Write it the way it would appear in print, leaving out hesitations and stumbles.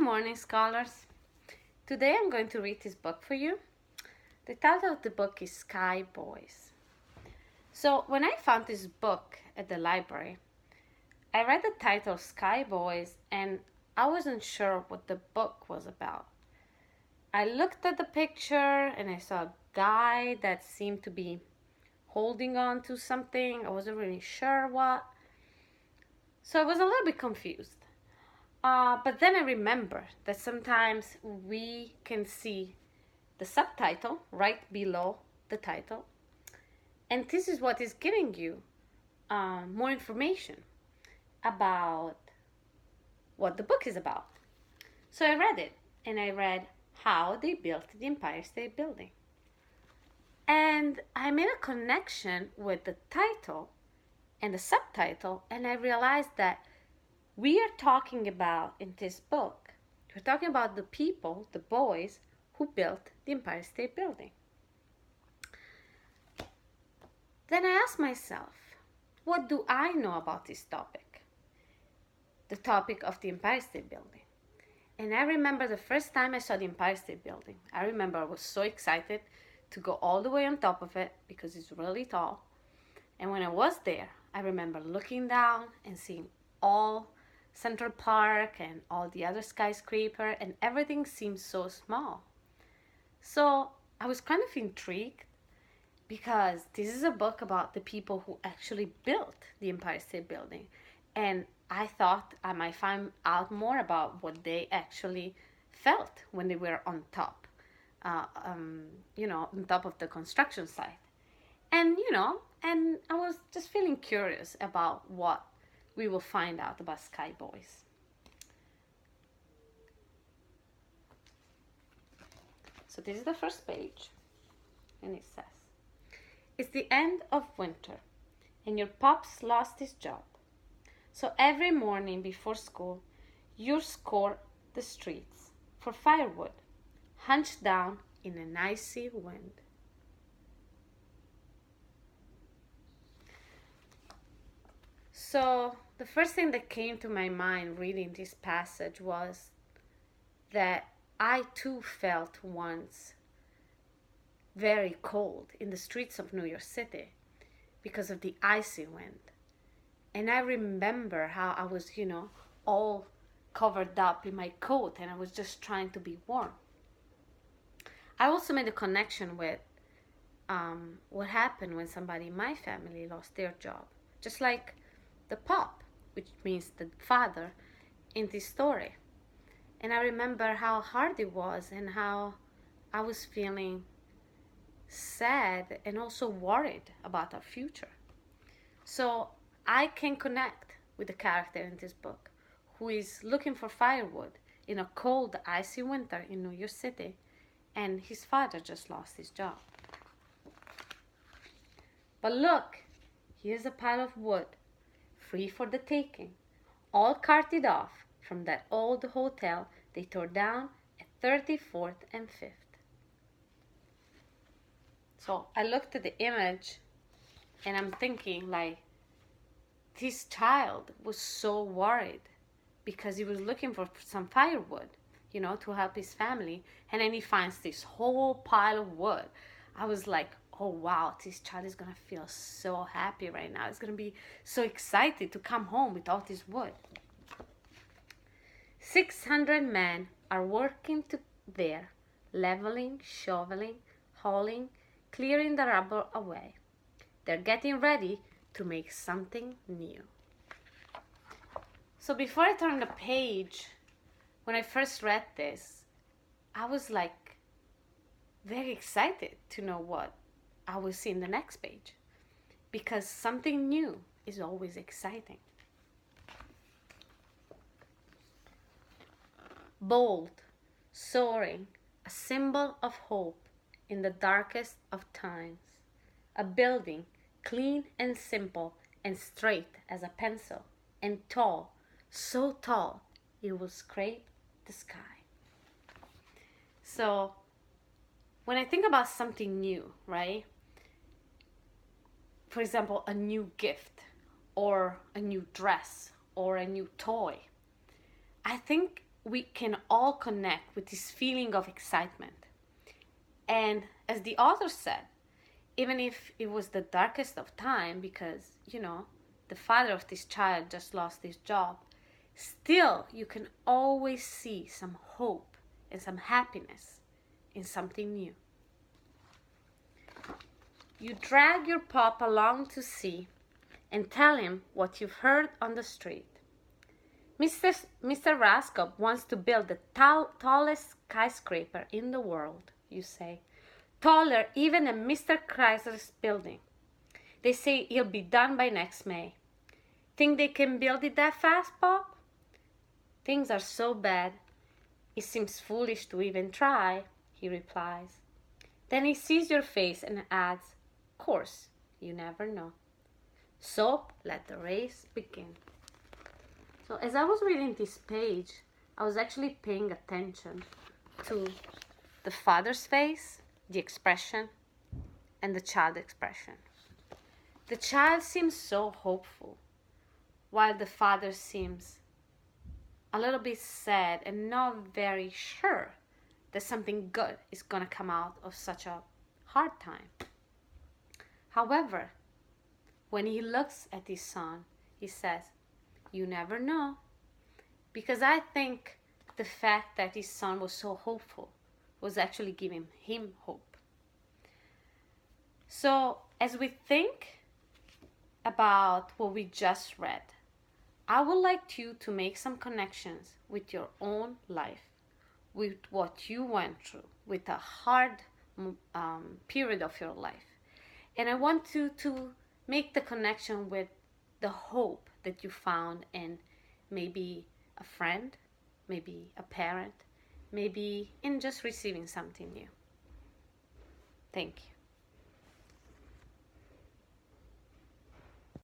morning, scholars. Today I'm going to read this book for you. The title of the book is Sky Boys. So when I found this book at the library, I read the title Sky Boys and I wasn't sure what the book was about. I looked at the picture and I saw a guy that seemed to be holding on to something. I wasn't really sure what. So I was a little bit confused. But then I remember that sometimes we can see the subtitle right below the title. And this is what is giving you more information about what the book is about. So I read it, and I read how they built the Empire State Building. And I made a connection with the title and the subtitle, and I realized that we are talking about, in this book, we're talking about the people, the boys, who built the Empire State Building. Then I asked myself, what do I know about this topic? The topic of the Empire State Building. And I remember the first time I saw the Empire State Building. I remember I was so excited to go all the way on top of it because it's really tall. And when I was there, I remember looking down and seeing all Central Park and all the other skyscraper, and everything seemed so small. So I was kind of intrigued because this is a book about the people who actually built the Empire State Building. And I thought I might find out more about what they actually felt when they were on top, on top of the construction site. And I was just feeling curious about what we will find out about Sky Boys. So this is the first page, and it says, it's the end of winter, and your pops lost his job. So every morning before school, you scour the streets for firewood, hunched down in an icy wind. So the first thing that came to my mind reading this passage was that I too felt once very cold in the streets of New York City because of the icy wind. And I remember how I was, all covered up in my coat and I was just trying to be warm. I also made a connection with what happened when somebody in my family lost their job. Just like the pop, which means the father, in this story. And I remember how hard it was and how I was feeling sad and also worried about our future. So I can connect with the character in this book who is looking for firewood in a cold, icy winter in New York City, and his father just lost his job. But look, here's a pile of wood, free for the taking, all carted off from that old hotel they tore down at 34th and 5th. So I looked at the image and I'm thinking, like, this child was so worried because he was looking for some firewood, to help his family, and then he finds this whole pile of wood. I was like, oh wow, this child is gonna feel so happy right now. It's gonna be so excited to come home with all this wood. 600 men are working there, leveling, shoveling, hauling, clearing the rubble away. They're getting ready to make something new. So before I turned the page, when I first read this, I was like very excited to know what I will see in the next page, because something new is always exciting. Bold, soaring, a symbol of hope in the darkest of times. A building, clean and simple and straight as a pencil, and tall, so tall it will scrape the sky. So when I think about something new, right? For example, a new gift or a new dress or a new toy, I think we can all connect with this feeling of excitement. And as the author said, even if it was the darkest of time, because, the father of this child just lost his job, still you can always see some hope and some happiness in something new. You drag your pup along to see and tell him what you've heard on the street. Mr. Raskop wants to build the tallest skyscraper in the world, you say. Taller even than Mr. Chrysler's building. They say he'll be done by next May. Think they can build it that fast, Bob? Things are so bad, it seems foolish to even try, he replies. Then he sees your face and adds, course, you never know. So let the race begin. So as I was reading this page, I was actually paying attention to the father's face, the expression, and the child expression. The child seems so hopeful, while the father seems a little bit sad and not very sure that something good is going to come out of such a hard time. However, when he looks at his son, he says, you never know. Because I think the fact that his son was so hopeful was actually giving him hope. So as we think about what we just read, I would like you to make some connections with your own life, with what you went through, with a hard period of your life. And I want you to make the connection with the hope that you found in maybe a friend, maybe a parent, maybe in just receiving something new. Thank you.